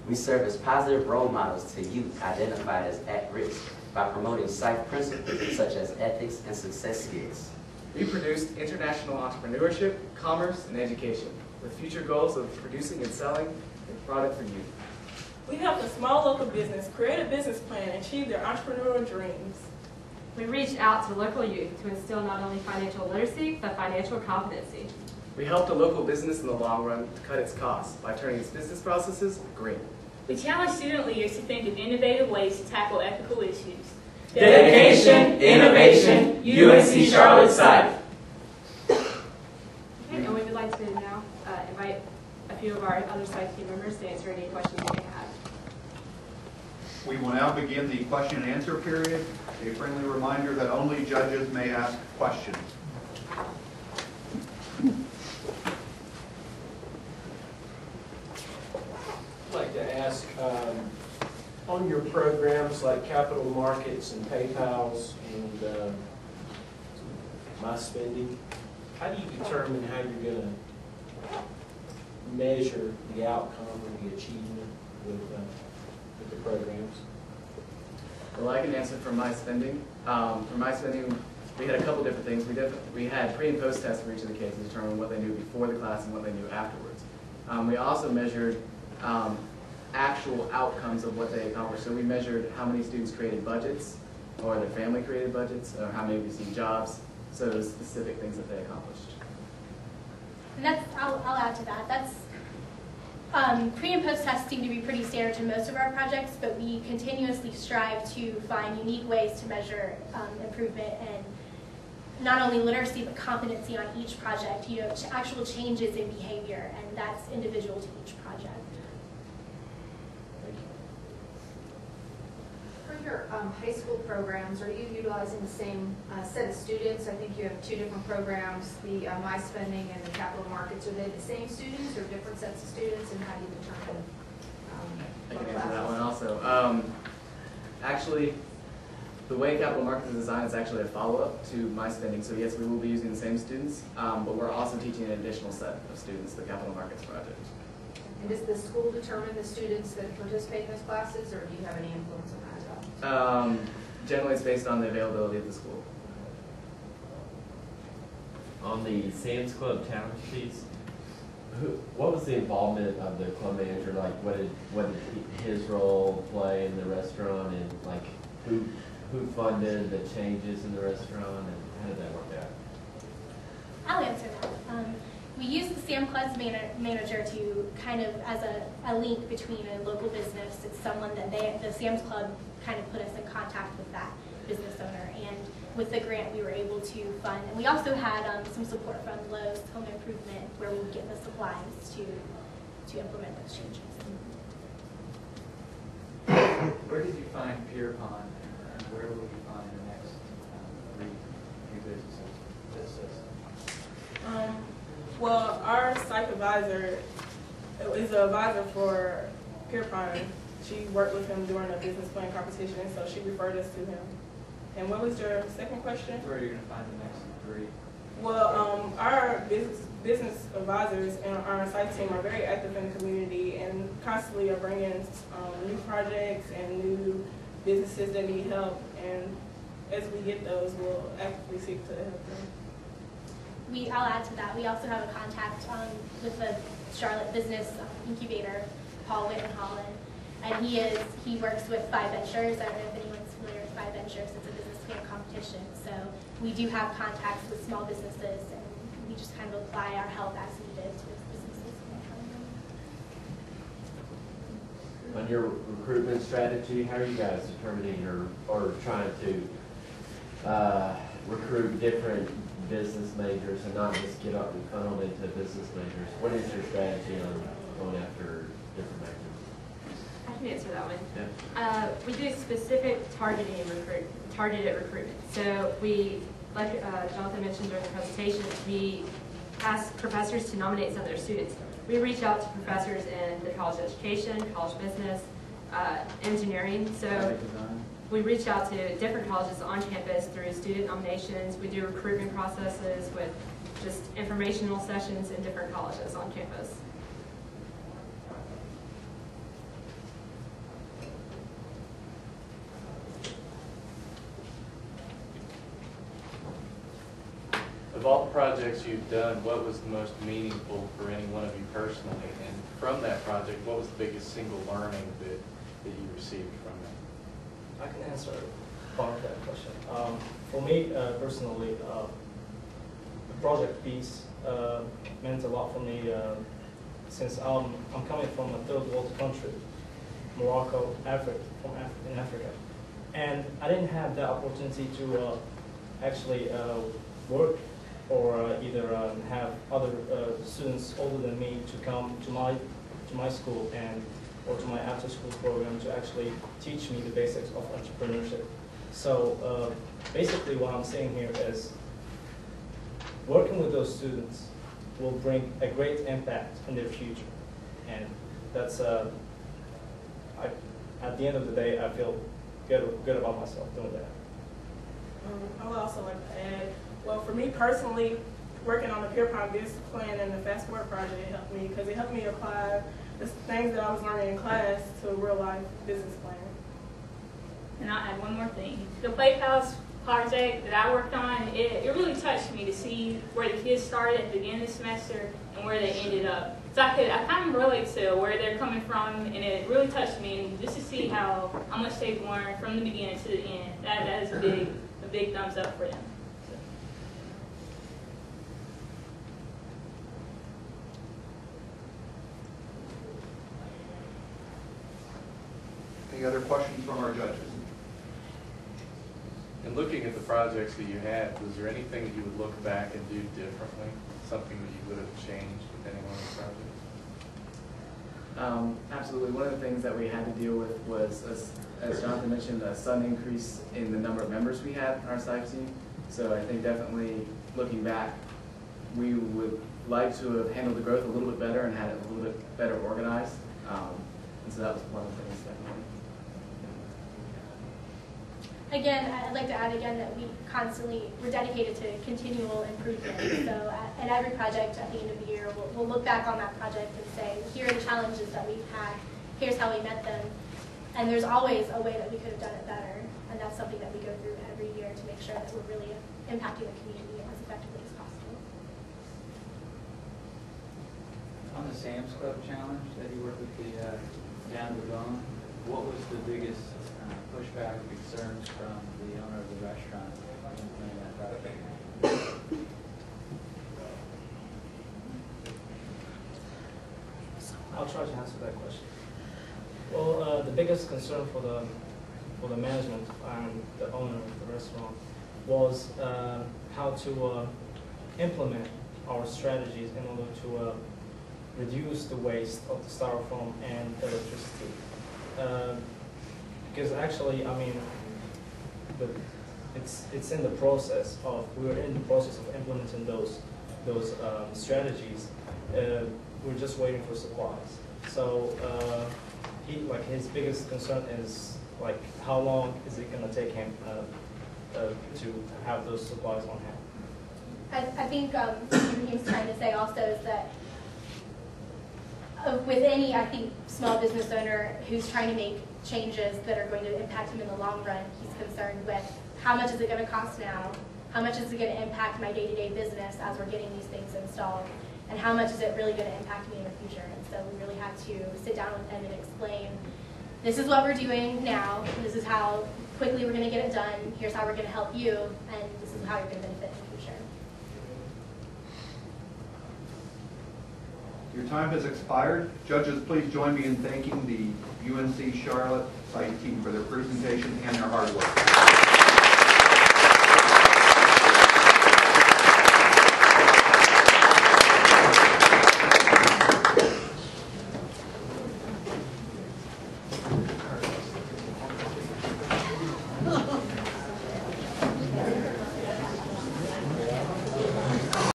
We serve as positive role models to youth identified as at risk by promoting SIFE principles such as ethics and success skills. We produced international entrepreneurship, commerce, and education, with future goals of producing and selling a product for youth. We helped a small local business create a business plan and achieve their entrepreneurial dreams. We reached out to local youth to instill not only financial literacy, but financial competency. We helped a local business in the long run to cut its costs by turning its business processes green. We challenge student leaders to think of innovative ways to tackle ethical issues. Dedication, innovation, UNC Charlotte SIFE. Okay, and we would like to now invite a few of our other SIFE team members to answer any questions you may have. We will now begin the question and answer period. A friendly reminder that only judges may ask questions. I'd like to ask, on your programs like capital markets and PayPals and My Spending, how do you determine how you're going to measure the outcome or the achievement with the programs? Well, I can answer for My Spending. For My Spending, we had a couple different things. We had pre- and post-tests for each of the kids to determine what they knew before the class and what they knew afterwards. We also measured actual outcomes of what they accomplished. So we measured how many students created budgets, or their family created budgets, or how many received jobs, so those specific things that they accomplished. And I'll add to that. That's pre and post tests seem to be pretty standard to most of our projects, but we continuously strive to find unique ways to measure improvement and not only literacy but competency on each project. You know, actual changes in behavior, and that's individual to each project. For your high school programs, are you utilizing the same set of students? I think you have two different programs, the My Spending and the capital markets. Are they the same students or different sets of students, and how do you determine I can answer that one also. Actually, the way capital markets is designed is actually a follow-up to My Spending. So yes, we will be using the same students, but we're also teaching an additional set of students, the capital markets project. And does the school determine the students that participate in those classes, or do you have any influence on that at all? Generally, it's based on the availability of the school. On the Sam's Club talent sheets, what was the involvement of the club manager? Like, what did his role play in the restaurant, and like who funded the changes in the restaurant, and how did that work out? I'll answer that. We use the Sam Club's manager to kind of as a link between a local business. It's someone that the Sam's Club kind of put us in contact with that business owner, and with the grant we were able to fund. And we also had some support from Lowe's Home Improvement, where we would get the supplies to implement those changes. Where did you find Pierpont, and where will you find the next three businesses? Well, our SIFE advisor is an advisor for Pierpont. She worked with him during a business plan competition, and so she referred us to him. And what was your second question? Where are you going to find the next three? Well, our business advisors and our SIFE team are very active in the community and constantly are bringing new projects and new businesses that need help. And as we get those, we'll actively seek to help them. I'll add to that. We also have a contact with the Charlotte Business Incubator, Paul Whitten-Holland, and he works with FIVE Ventures. I don't know if anyone's familiar with FIVE Ventures. It's a business plan competition. So we do have contacts with small businesses, and we just kind of apply our help as needed to those businesses. On your recruitment strategy, how are you guys determining or trying to recruit different business majors and not just get up and funneled into business majors? What is your strategy on going after different majors? I can answer that one. Yeah. We do specific targeted recruitment. So we, like Jonathan mentioned during the presentation, we ask professors to nominate some of their students. We reach out to professors in the college education, college business, engineering. So we reach out to different colleges on campus through student nominations. We do recruitment processes with just informational sessions in different colleges on campus. of all the projects you've done, what was the most meaningful for any one of you personally? And from that project, what was the biggest single learning that you received from it? I can answer part of that question. For me personally, the project piece meant a lot for me since I'm coming from a third world country, Morocco, in Africa. And I didn't have the opportunity to actually work or either have other students older than me to come to my school or to my after-school program to actually teach me the basics of entrepreneurship. So basically what I'm saying here is working with those students will bring a great impact in their future. And that's, at the end of the day, I feel good about myself doing that. I would also like to add, well, for me personally, working on the Peer Prime Business Plan and the Fast Forward project helped me because it helped me apply the things that I was learning in class to a real life business plan. And I'll add one more thing. The Playhouse project that I worked on, it really touched me to see where the kids started at the beginning of the semester and where they ended up. So I kind of relate to where they're coming from, and it really touched me, and just to see how much they've learned from the beginning to the end. That is a big thumbs up for them. Any other questions from our judges? And looking at the projects that you had, was there anything that you would look back and do differently? Something that you would have changed depending on the project? Absolutely. One of the things that we had to deal with was, as Jonathan mentioned, a sudden increase in the number of members we had in our SIFE team. So I think definitely looking back, we would like to have handled the growth a little bit better and had it a little bit better organized. And so that was one of the things definitely. Again, I'd like to add again that we're dedicated to continual improvement. So at every project at the end of the year, we'll look back on that project and say, here are the challenges that we've had, here's how we met them. And there's always a way that we could have done it better. And that's something that we go through every year to make sure that we're really impacting the community as effectively as possible. On the Sam's Club challenge that you worked with the Down to the Bone, what was the biggest pushback or concerns from the owner of the restaurant implementing that project? I'll try to answer that question. Well, the biggest concern for the management and the owner of the restaurant was how to implement our strategies in order to reduce the waste of the styrofoam and electricity. Because actually, I mean, it's in the process of, we were in the process of implementing those strategies. We're just waiting for supplies. So his biggest concern is like, how long is it going to take him to have those supplies on hand? I think what he's trying to say also is that with any, I think, small business owner who's trying to make changes that are going to impact him in the long run, he's concerned with how much is it going to cost now, how much is it going to impact my day-to-day business as we're getting these things installed, and how much is it really going to impact me in the future. And so we really had to sit down with him and explain, this is what we're doing now, this is how quickly we're going to get it done, here's how we're going to help you, and this is how you're going to benefit in the future. Your time has expired. Judges, please join me in thanking the UNC Charlotte SIFE team for their presentation and their hard work.